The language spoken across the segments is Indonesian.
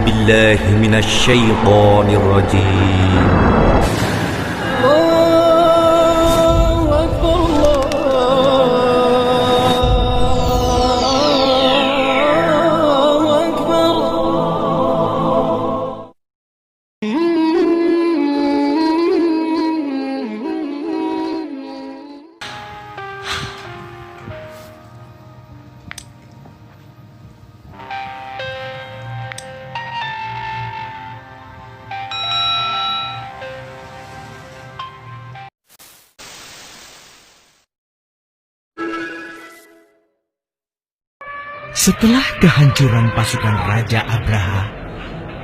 بالله من الشيطان الرجيم. Setelah kehancuran pasukan Raja Abraha,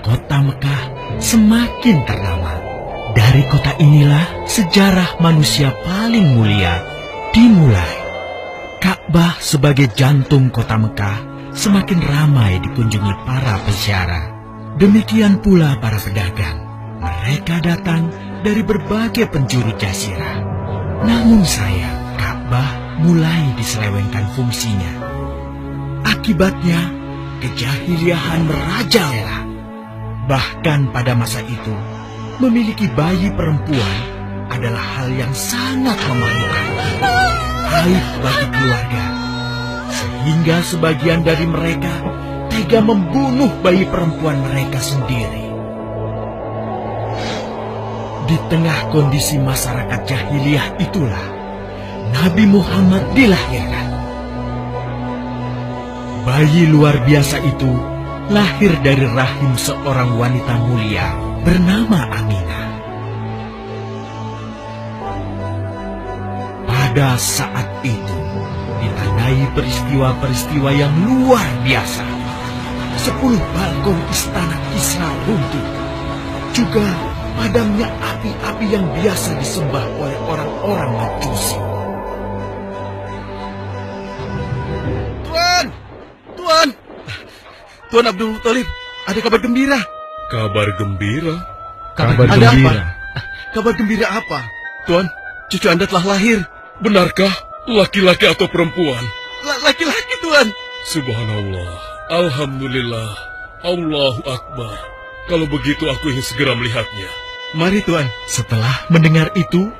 kota Mekah semakin ternama. Dari kota inilah sejarah manusia paling mulia dimulai. Ka'bah sebagai jantung kota Mekah semakin ramai dikunjungi para peziarah. Demikian pula para pedagang. Mereka datang dari berbagai penjuru jazirah. Namun sayang, Ka'bah mulai diselewengkan fungsinya. Akibatnya, kejahiliahan merajalela. Bahkan pada masa itu, memiliki bayi perempuan adalah hal yang sangat memalukan. Aib bagi keluarga. Sehingga sebagian dari mereka tega membunuh bayi perempuan mereka sendiri. Di tengah kondisi masyarakat jahiliyah itulah, Nabi Muhammad dilahirkan. Bayi luar biasa itu lahir dari rahim seorang wanita mulia bernama Aminah. Pada saat itu, ditandai peristiwa-peristiwa yang luar biasa. 10 balkon istana Kisra runtuh. Juga padamnya api-api yang biasa disembah oleh orang-orang Majusi. Tuan Abdul Muthalib, ada kabar gembira. Kabar gembira? Kabar gembira? Kabar gembira apa? Tuan, cucu Anda telah lahir. Benarkah? Laki-laki atau perempuan? Laki-laki, Tuan. Subhanallah, Alhamdulillah, Allahu Akbar. Kalau begitu aku ingin segera melihatnya. Mari, Tuan. Setelah mendengar itu,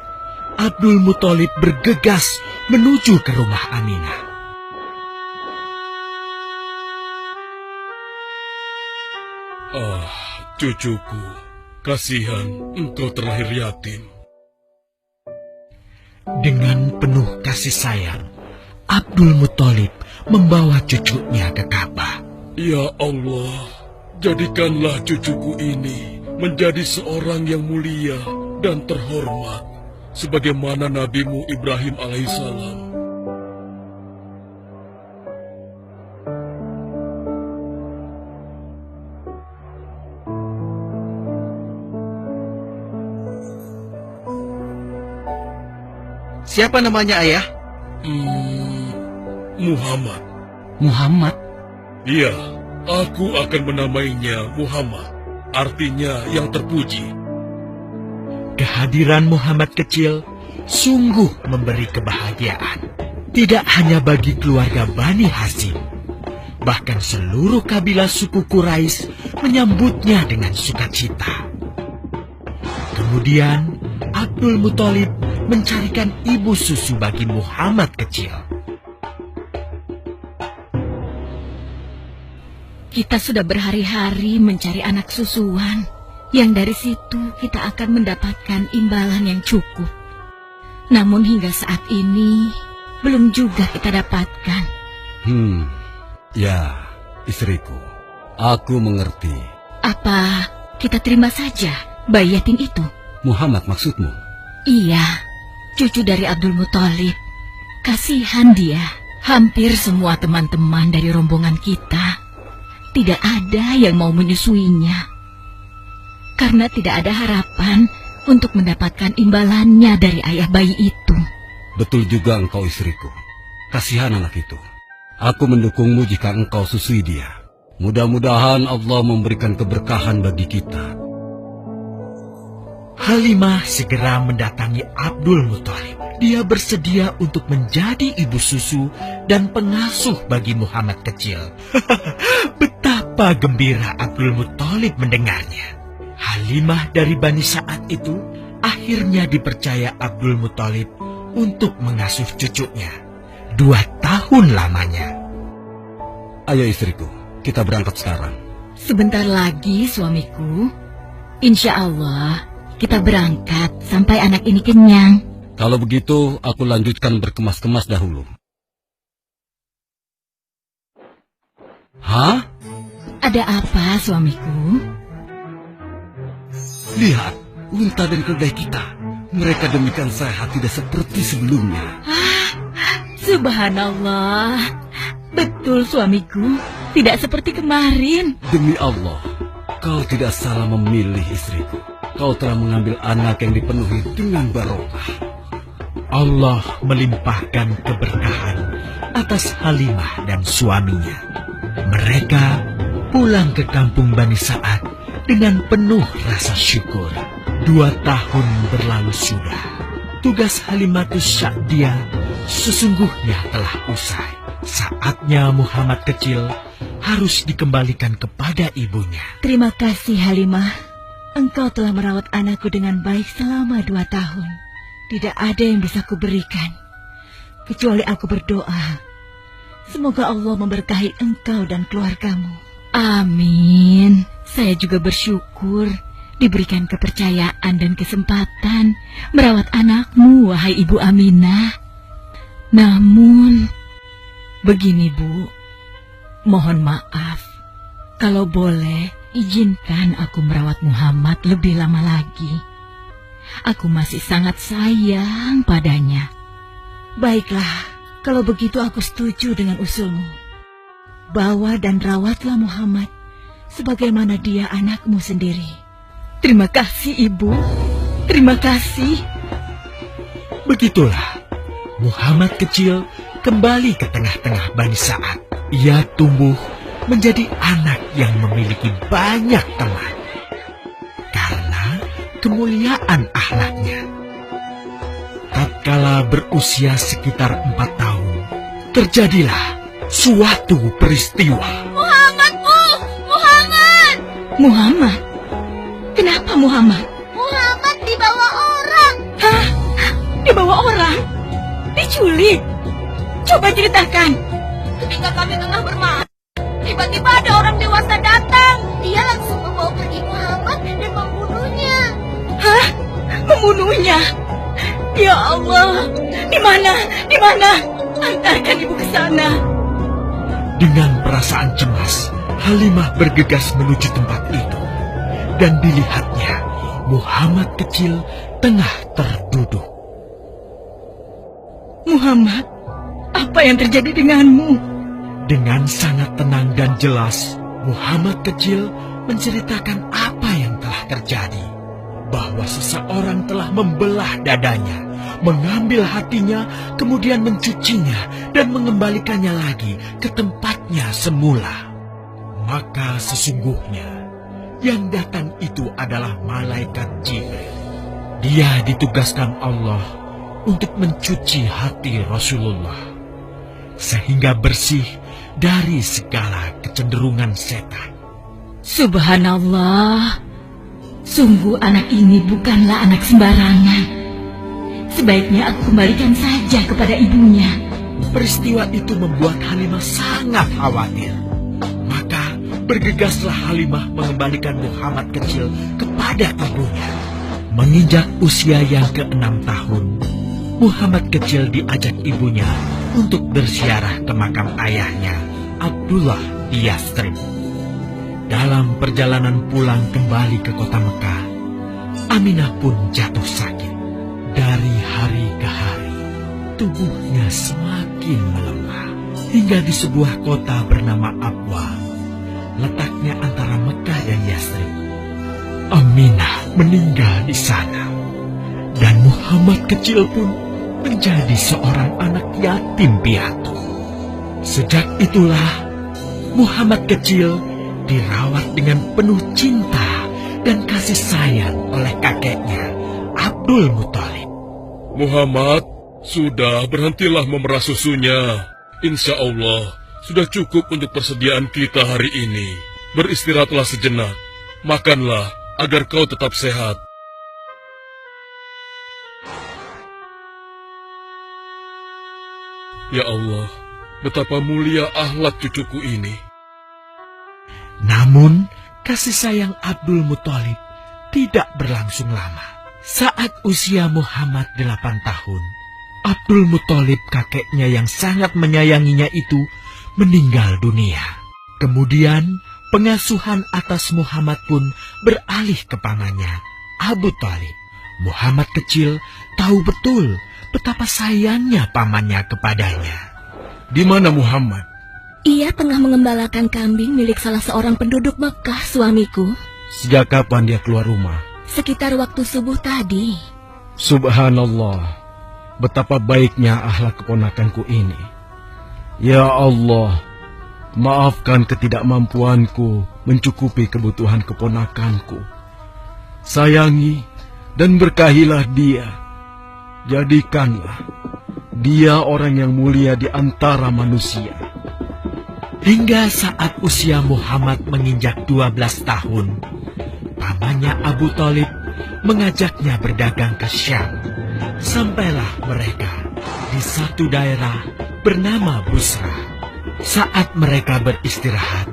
Abdul Muthalib bergegas menuju ke rumah Aminah. Ah, cucuku, kasihan engkau terlahir yatim. Dengan penuh kasih sayang, Abdul Muthalib membawa cucunya ke Ka'bah. Ya Allah, jadikanlah cucuku ini menjadi seorang yang mulia dan terhormat, sebagaimana Nabimu Ibrahim alaihissalam. Siapa namanya, Ayah? Muhammad. Muhammad? Iya, aku akan menamainya Muhammad. Artinya yang terpuji. Kehadiran Muhammad kecil sungguh memberi kebahagiaan. Tidak hanya bagi keluarga Bani Hashim, bahkan seluruh kabilah suku Quraisy menyambutnya dengan sukacita. Kemudian Abdul Muthalib mencarikan ibu susu bagi Muhammad kecil. Kita sudah berhari-hari mencari anak susuan, yang dari situ kita akan mendapatkan imbalan yang cukup. Namun hingga saat ini, belum juga kita dapatkan. Ya, istriku, aku mengerti. Apa kita terima saja bayi yatim itu? Muhammad maksudmu? Iya, cucu dari Abdul Muthalib. Kasihan dia. Hampir semua teman-teman dari rombongan kita tidak ada yang mau menyusuinya. Karena tidak ada harapan untuk mendapatkan imbalannya dari ayah bayi itu. Betul juga engkau, istriku. Kasihan anak itu. Aku mendukungmu jika engkau susui dia. Mudah-mudahan Allah memberikan keberkahan bagi kita. Halimah segera mendatangi Abdul Muthalib. Dia bersedia untuk menjadi ibu susu dan pengasuh bagi Muhammad kecil. Betapa gembira Abdul Abdul Muthalib mendengarnya. Halimah dari Bani Sa'ad itu akhirnya dipercaya Abdul Muthalib untuk mengasuh cucunya 2 tahun lamanya. Ayo istriku, kita berangkat sekarang. Sebentar lagi, suamiku. Insya Allah, kita berangkat sampai anak ini kenyang. Kalau begitu, aku lanjutkan berkemas-kemas dahulu. Hah? Ada apa, suamiku? Lihat, unta dan keledai kita. Mereka demikian sehat, tidak seperti sebelumnya. Subhanallah. Betul, suamiku. Tidak seperti kemarin. Demi Allah, kau tidak salah memilih istriku. Kau telah mengambil anak yang dipenuhi dengan barokah. Allah melimpahkan keberkahan atas Halimah dan suaminya. Mereka pulang ke kampung Bani Sa'ad dengan penuh rasa syukur. 2 tahun berlalu sudah. Tugas Halimatus Sya'diyah sesungguhnya telah usai. Saatnya Muhammad kecil harus dikembalikan kepada ibunya. Terima kasih, Halimah. Engkau telah merawat anakku dengan baik selama 2 tahun. Tidak ada yang bisa kuberikan, kecuali aku berdoa. Semoga Allah memberkahi engkau dan keluargamu. Amin. Saya juga bersyukur diberikan kepercayaan dan kesempatan merawat anakmu, wahai Ibu Aminah. Namun, begini Bu, mohon maaf. Kalau boleh, izinkan aku merawat Muhammad lebih lama lagi. Aku masih sangat sayang padanya. Baiklah, kalau begitu aku setuju dengan usulmu. Bawa dan rawatlah Muhammad sebagaimana dia anakmu sendiri. Terima kasih, Ibu. Terima kasih. Begitulah, Muhammad kecil kembali ke tengah-tengah Bani Sa'ad. Ia tumbuh menjadi anak yang memiliki banyak teman karena kemuliaan akhlaknya. Tatkala berusia sekitar 4 tahun, terjadilah suatu peristiwa. Muhammad, Bu! Muhammad! Muhammad? Kenapa Muhammad? Muhammad dibawa orang. Hah? Dibawa orang? Diculik? Coba ceritakan. Ketika kami tengah bermain, tiba-tiba ada orang dewasa datang. Dia langsung membawa pergi Muhammad dan membunuhnya. Hah? Membunuhnya? Ya Allah, di mana? Di mana? Antarkan ibu ke sana. Dengan perasaan cemas, Halimah bergegas menuju tempat itu. Dan dilihatnya, Muhammad kecil tengah terduduk. Muhammad, apa yang terjadi denganmu? Dengan sangat tenang dan jelas, Muhammad kecil menceritakan apa yang telah terjadi. Bahwa seseorang telah membelah dadanya, mengambil hatinya, kemudian mencucinya dan mengembalikannya lagi ke tempatnya semula. Maka sesungguhnya yang datang itu adalah malaikat Jibril. Dia ditugaskan Allah untuk mencuci hati Rasulullah sehingga bersih dari segala kecenderungan setan. Subhanallah, sungguh anak ini bukanlah anak sembarangan. Sebaiknya aku kembalikan saja kepada ibunya. Peristiwa itu membuat Halimah sangat khawatir. Maka bergegaslah Halimah mengembalikan Muhammad kecil kepada ibunya. Menginjak usia yang ke-6 tahun, Muhammad kecil diajak ibunya untuk berziarah ke makam ayahnya, Abdullah di Yathrib. Dalam perjalanan pulang kembali ke kota Mekah, Aminah pun jatuh sakit. Dari hari ke hari, tubuhnya semakin melemah. Hingga di sebuah kota bernama Abwa, letaknya antara Mekah dan Yathrib, Aminah meninggal di sana. Dan Muhammad kecil pun menjadi seorang anak yatim piatu. Sejak itulah Muhammad kecil dirawat dengan penuh cinta dan kasih sayang oleh kakeknya, Abdul Muthalib. Muhammad, sudah berhentilah memerah susunya. Insya Allah, sudah cukup untuk persediaan kita hari ini. beristirahatlah sejenak. Makanlah agar kau tetap sehat. Ya Allah, betapa mulia akhlak cucuku ini. Namun, kasih sayang Abdul Muthalib tidak berlangsung lama. Saat usia Muhammad 8 tahun, Abdul Muthalib kakeknya yang sangat menyayanginya itu meninggal dunia. Kemudian, pengasuhan atas Muhammad pun beralih ke pamannya, Abu Thalib. Muhammad kecil tahu betul betapa sayangnya pamannya kepadanya. Di mana Muhammad? Ia tengah mengembalakan kambing milik salah seorang penduduk Mekah, suamiku. Sejak kapan dia keluar rumah? Sekitar waktu subuh tadi. Subhanallah, betapa baiknya akhlak keponakanku ini. Ya Allah, maafkan ketidakmampuanku mencukupi kebutuhan keponakanku. Sayangi dan berkahilah dia. Jadikanlah dia orang yang mulia di antara manusia. Hingga saat usia Muhammad menginjak 12 tahun, pamannya Abu Thalib mengajaknya berdagang ke Syam. Sampailah mereka di satu daerah bernama Busra. Saat mereka beristirahat,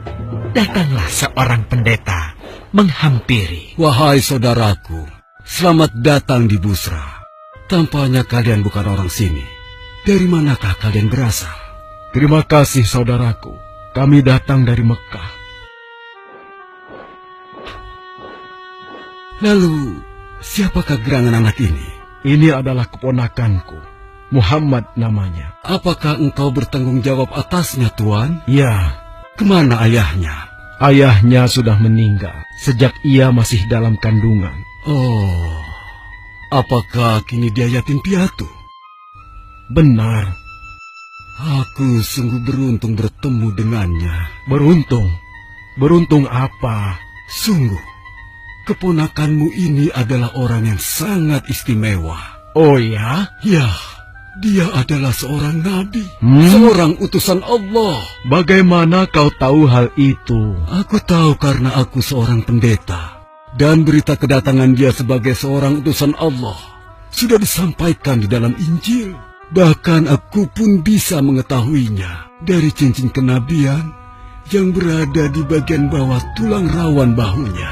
datanglah seorang pendeta menghampiri. Wahai saudaraku, selamat datang di Busra. Tampaknya kalian bukan orang sini. Dari manakah kalian berasal? Terima kasih saudaraku. Kami datang dari Mekah. Lalu, siapakah gerangan anak ini? Ini adalah keponakanku. Muhammad namanya. Apakah engkau bertanggung jawab atasnya, Tuan? Ya, Kemana ayahnya? ayahnya sudah meninggal sejak ia masih dalam kandungan. Oh, apakah kini dia yatim piatu? Benar, Aku sungguh beruntung bertemu dengannya. beruntung. Beruntung apa? Sungguh, keponakanmu ini adalah orang yang sangat istimewa. Oh ya? Ya, dia adalah seorang nabi, Hmm? seorang utusan Allah. Bagaimana kau tahu hal itu? Aku tahu karena aku seorang pendeta, dan berita kedatangan dia sebagai seorang utusan Allah sudah disampaikan di dalam Injil. Bahkan aku pun bisa mengetahuinya dari cincin kenabian yang berada di bagian bawah tulang rawan bahunya,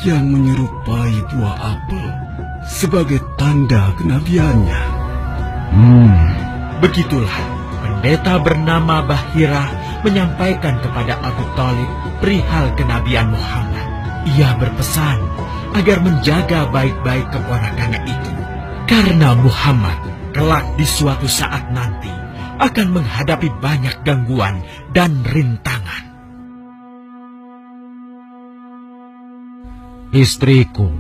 yang menyerupai buah apel sebagai tanda kenabiannya. Begitulah pendeta bernama Bahira menyampaikan kepada Abu Thalib perihal kenabian Muhammad. Ia berpesan agar menjaga baik-baik keponakannya itu, karena Muhammad kelak di suatu saat nanti akan menghadapi banyak gangguan dan rintangan. Istriku,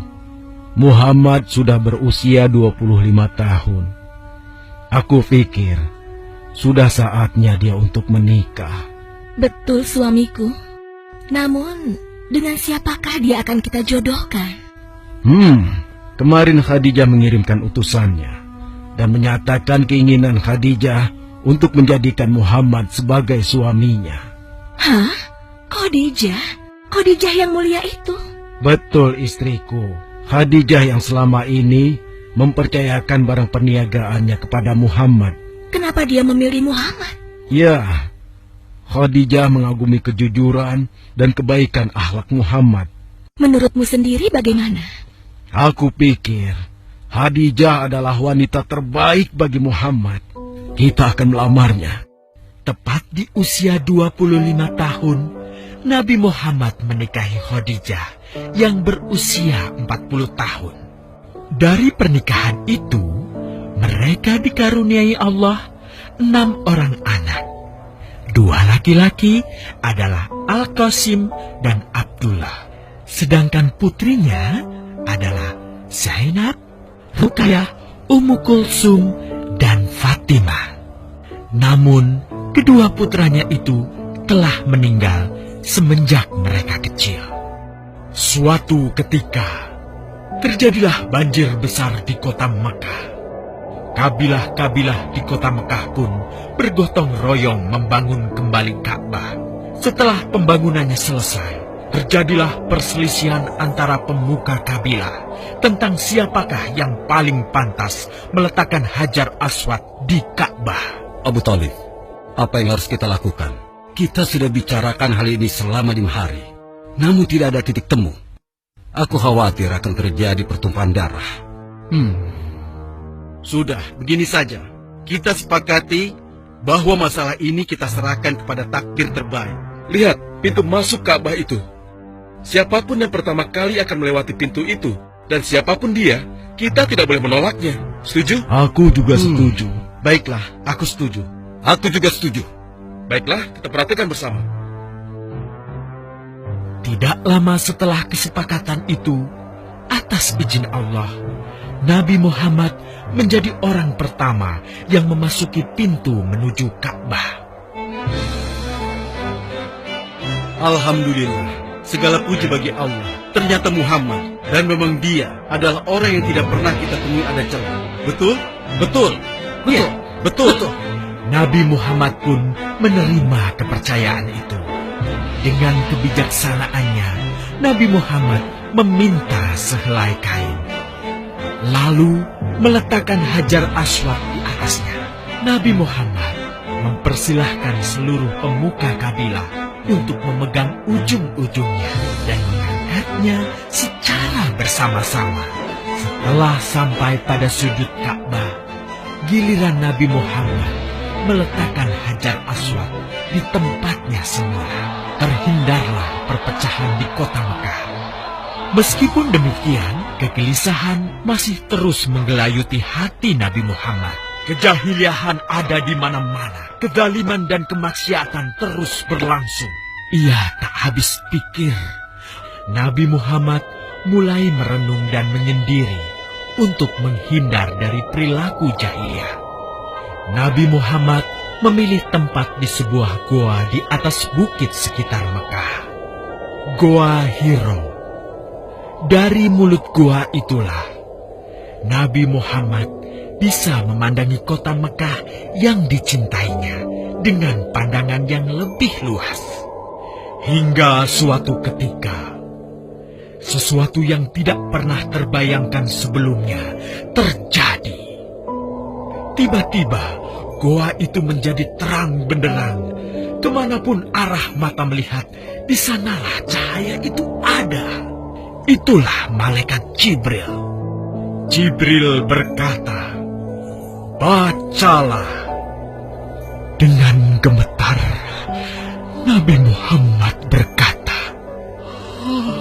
Muhammad sudah berusia 25 tahun. Aku pikir sudah saatnya dia untuk menikah. Betul, suamiku. Namun, dengan siapakah dia akan kita jodohkan? Kemarin Khadijah mengirimkan utusannya dan menyatakan keinginan Khadijah untuk menjadikan Muhammad sebagai suaminya. Hah? Khadijah? Khadijah yang mulia itu? Betul, istriku. Khadijah yang selama ini mempercayakan barang perniagaannya kepada Muhammad. Kenapa dia memilih Muhammad? Ya, Khadijah mengagumi kejujuran dan kebaikan akhlak Muhammad. Menurutmu sendiri bagaimana? Aku pikir Khadijah adalah wanita terbaik bagi Muhammad. Kita akan melamarnya. Tepat di usia 25 tahun, Nabi Muhammad menikahi Khadijah yang berusia 40 tahun. Dari pernikahan itu, mereka dikaruniai Allah 6 orang anak. 2 laki-laki adalah Al-Qasim dan Abdullah. Sedangkan putrinya adalah Zainab, Ruqayyah, Ummu Kulsum, dan Fatimah. Namun, kedua putranya itu telah meninggal semenjak mereka kecil. Suatu ketika, terjadilah banjir besar di kota Mekah. Kabilah-kabilah di kota Mekah pun bergotong royong membangun kembali Ka'bah. Setelah pembangunannya selesai, terjadilah perselisihan antara pemuka kabilah tentang siapakah yang paling pantas meletakkan Hajar Aswad di Ka'bah. Abu Thalib, apa yang harus kita lakukan? Kita sudah bicarakan hal ini selama 5 hari, namun tidak ada titik temu. Aku khawatir akan terjadi pertumpahan darah. Sudah, begini saja. Kita sepakati bahwa masalah ini kita serahkan kepada takdir terbaik. Lihat, pintu masuk Ka'bah itu. Siapapun yang pertama kali akan melewati pintu itu, dan siapapun dia, kita tidak boleh menolaknya. Setuju? Aku juga setuju. Baiklah, aku setuju. Aku juga setuju. Baiklah, kita perhatikan bersama. Tidak lama setelah kesepakatan itu, atas izin Allah, Nabi Muhammad menjadi orang pertama yang memasuki pintu menuju Ka'bah. Alhamdulillah, segala puji bagi Allah. Ternyata Muhammad, dan memang dia adalah orang yang tidak pernah kita temui ada celah. Betul? Betul. Ya, Betul. Nabi Muhammad pun menerima kepercayaan itu. Dengan kebijaksanaannya, Nabi Muhammad meminta sehelai kain, lalu meletakkan Hajar Aswad di atasnya. Nabi Muhammad mempersilahkan seluruh pemuka kabilah untuk memegang ujung-ujungnya dan mengangkatnya secara bersama-sama. Setelah sampai pada sudut Ka'bah, giliran Nabi Muhammad meletakkan Hajar Aswad di tempatnya semula. Terhindarlah perpecahan di kota Mekah. Meskipun demikian, kegelisahan masih terus menggelayuti hati Nabi Muhammad. Kejahiliahan ada di mana-mana. Kezaliman dan kemaksiatan terus berlangsung. Ia tak habis pikir. Nabi Muhammad mulai merenung dan menyendiri untuk menghindar dari perilaku jahiliyah. Nabi Muhammad memilih tempat di sebuah goa di atas bukit sekitar Mekah. Goa Hiro. Dari mulut goa itulah Nabi Muhammad bisa memandangi kota Mekah yang dicintainya dengan pandangan yang lebih luas. Hingga suatu ketika, sesuatu yang tidak pernah terbayangkan sebelumnya terjadi. Tiba-tiba, goa itu menjadi terang benderang. Kemanapun arah mata melihat, di sanalah cahaya itu ada. Itulah malaikat Jibril. Jibril berkata, "Bacalah." Dengan gemetar, Nabi Muhammad berkata,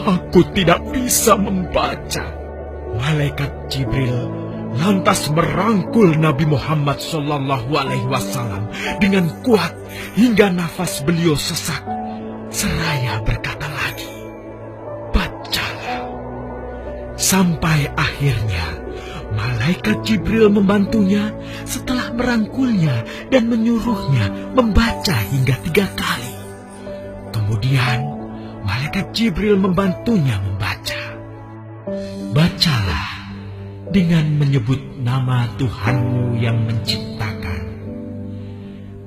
"Aku tidak bisa membaca." Malaikat Jibril lantas merangkul Nabi Muhammad SAW dengan kuat hingga nafas beliau sesak. Seraya berkata lagi, "Bacalah." Sampai akhirnya malaikat Jibril membantunya setelah merangkulnya dan menyuruhnya membaca hingga 3 kali. Kemudian malaikat Jibril membantunya membaca. "Bacalah dengan menyebut nama Tuhanmu yang menciptakan.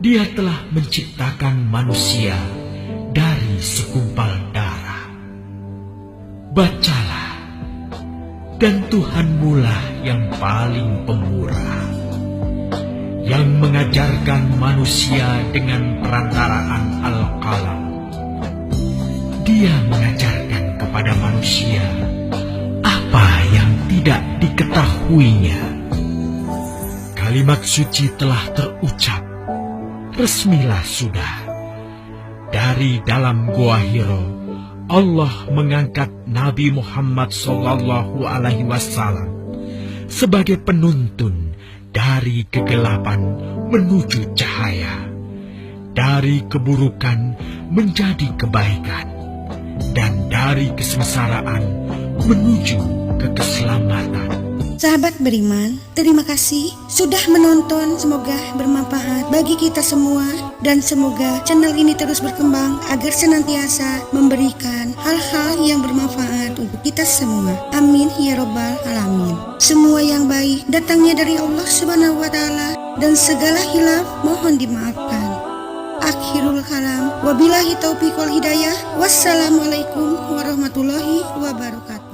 Dia telah menciptakan manusia dari segumpal darah. Bacalah, dan Tuhanmulah yang paling pemurah, yang mengajarkan manusia dengan perantaraan Al-Qalam. Dia mengajarkan kepada manusia apa yang tidak diketahuinya." Kalimat suci telah terucap. Resmilah sudah. Dari dalam Goa Hiro, Allah mengangkat Nabi Muhammad SAW sebagai penuntun dari kegelapan menuju cahaya, dari keburukan menjadi kebaikan, dan dari kesengsaraan menuju ke keselamatan. Sahabat beriman, terima kasih sudah menonton. Semoga bermanfaat bagi kita semua, dan semoga channel ini terus berkembang agar senantiasa memberikan hal-hal yang bermanfaat untuk kita semua. Amin ya robbal alamin. Semua yang baik datangnya dari Allah Subhanahu wa Ta'ala, dan segala hilaf mohon dimaafkan. akhirul kalam. Wabillahi taufiq wal hidayah. Wassalamualaikum warahmatullahi wabarakatuh.